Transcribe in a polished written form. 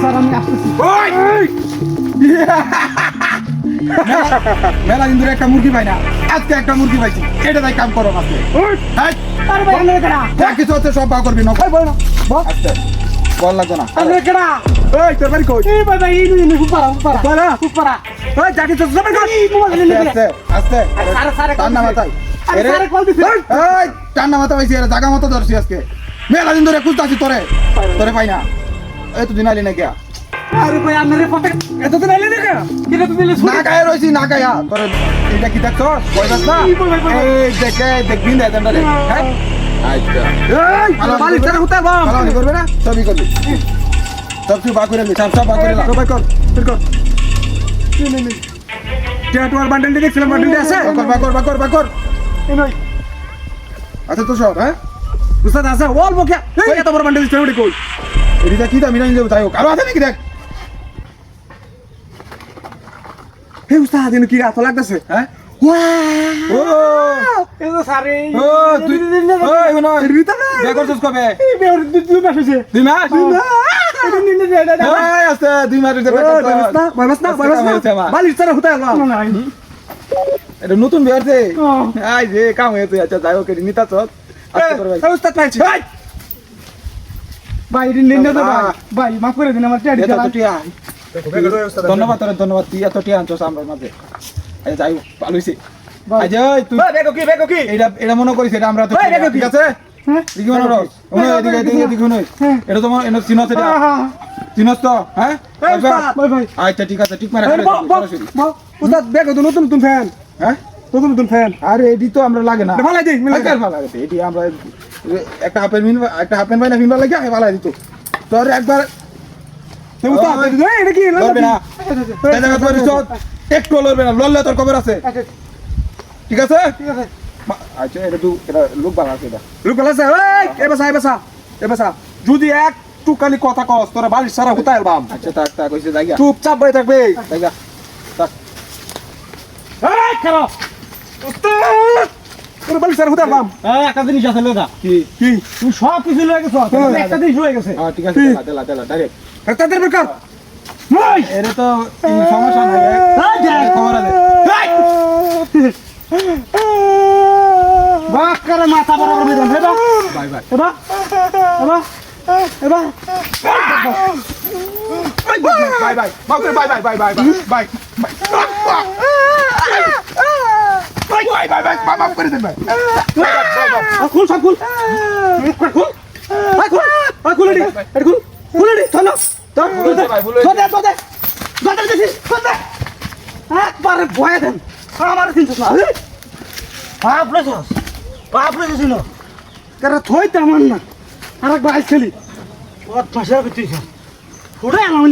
Sir আমি আসতেছি। মেলা দিন ধরে একটা মুরগি পাই না, আজকে একটা মুরগি পাইছি, এটা তাই কাম করো আজকে। আরে ভাই আপনি কেডা? যা কিছু হচ্ছে সব বা করবি না, বল না বল। আচ্ছা বল লাগতো না। আপনি কেডা? এই তোর বাড়ি কই? এই ভাই ভাই এই উপরা উপরা বলা উপরা। ওই যা কিছু সব কর। এই মোবাইল নিয়ে আস্তে আস্তে আরে স্যার টান্না মাথায়। আরে স্যার কল দিছে। এই টান্না মাথা পাইছি, এর জায়গা মতো ধরছি আজকে। মেলা দিন ধরে খুঁজতাছি তোরে, তোরে পাই না। এই তো দিন আইলি না গিয়া। আরে ভাই আপনি ফটো এতদিন আইলে না কেন তো দিলে না গায়ে রইছি না গায়া তোর এটা কি দেখছ কই যাস না এই দেখে দেখবি না দেন রে হ্যাঁ আচ্ছা এই মালিক তারা হতে বাম ভালো করবে না সবই করবি সব তুই বা করে নি সব বা করে লা সবাই কর ফির কর নে টেটওয়ার বান্ডেল দেখছিলাম বান্ডেল আছে বা কর এই ভাই আচ্ছা তো সব হ্যাঁ উস্তাদ আছে অল্প কে এই এত বড় বান্ডেল দিছে ওডি কই এটা কি দামি না নিয়ে যাও কারো আছে নাকি দেখ হে উস্তাদ এনে কি এত লাগতেছে হ্যাঁ ওয়াও ও এই তো স্যার এই ও তুই ওই হনো বে করছস কবে এই বের দুই মাস হইছে দুই মাস এই আছে দুই মাস হইছে বাস না বালিশ ছাড়া হতে না এটা নতুন বেরছে আই যে কাম হয়েছে আচ্ছা যাই হোক নিতা চক আজকে করে ভাই উস্তাদ পাইছি ভাই ঋণ নিন না ভাই মাফ করে দিন আমার টিয়া এটা তো টিয়া ধন্যবাদ তোর ধন্যবাদ তুই এত টিয়া আনছস আমার মাঝে আচ্ছা যাই হোক ভালো হইছে আজ ওই তুই বেগো কি এটা মনে করিস এটা আমরা তো ঠিক আছে দেখি মনে রস ওনে এদিকে এদিকে শুনুই এটা তো এনে চিনস এটা চিনস তো হ্যাঁ ভাই আচ্ছা ঠিক আছে ঠিক মারা উস্তাদ বেগো তো নতুন ফ্যান হ্যাঁ নতুন ফ্যান আরে এডি তো আমরা লাগে না ভালো দেই মিলে ভালো লাগে এডি আমরা একটা হাফ প্যান্ট বাইনা ফিনবা লাগে ভালো দিত তোর একবার উস্তাদ এটা কি লড়বে না এই জায়গা তোর একটু লড়বে না লড়লে তোর খবর আছে ঠিক আছে আচ্ছা এটা লোক ভালো আছে এটা লোক ভালো আছে এ বাসা যদি একটু খালি কথা কস তোরা বালিশ সারা হুতাইল বাম আচ্ছা তাক কইছে জায়গা চুপচাপ বই থাকবে জায়গা তাক এই খারাপ উস্তাদ তোরা বালিশ সারা হুতাইল বাম একটা জিনিস আছে লোদা কি তুই সব কিছু লয়ে গেছ একটা জিনিস রয়ে গেছে ঠিক আছে দেলা ডাইরেক্ট তাদের বেকার ওই এরে তো সমস্যা নাই খবর আছে বাক্কারে মাথা বরাবর বিধান হেবা বাই বাই হেবা হেবা হেবা বাই বাই বাই বাই বাই বাই বাই বাই মাফ করে দেন ভাই খুল সব খুল খুল খুল খুল চলো একবারে ভয়ে দেন আমার কিন্তু না পাপ ছিল তারা থই তেমন না আর একবার আইস খেলি ভাষা করতেছ ফুটে আমার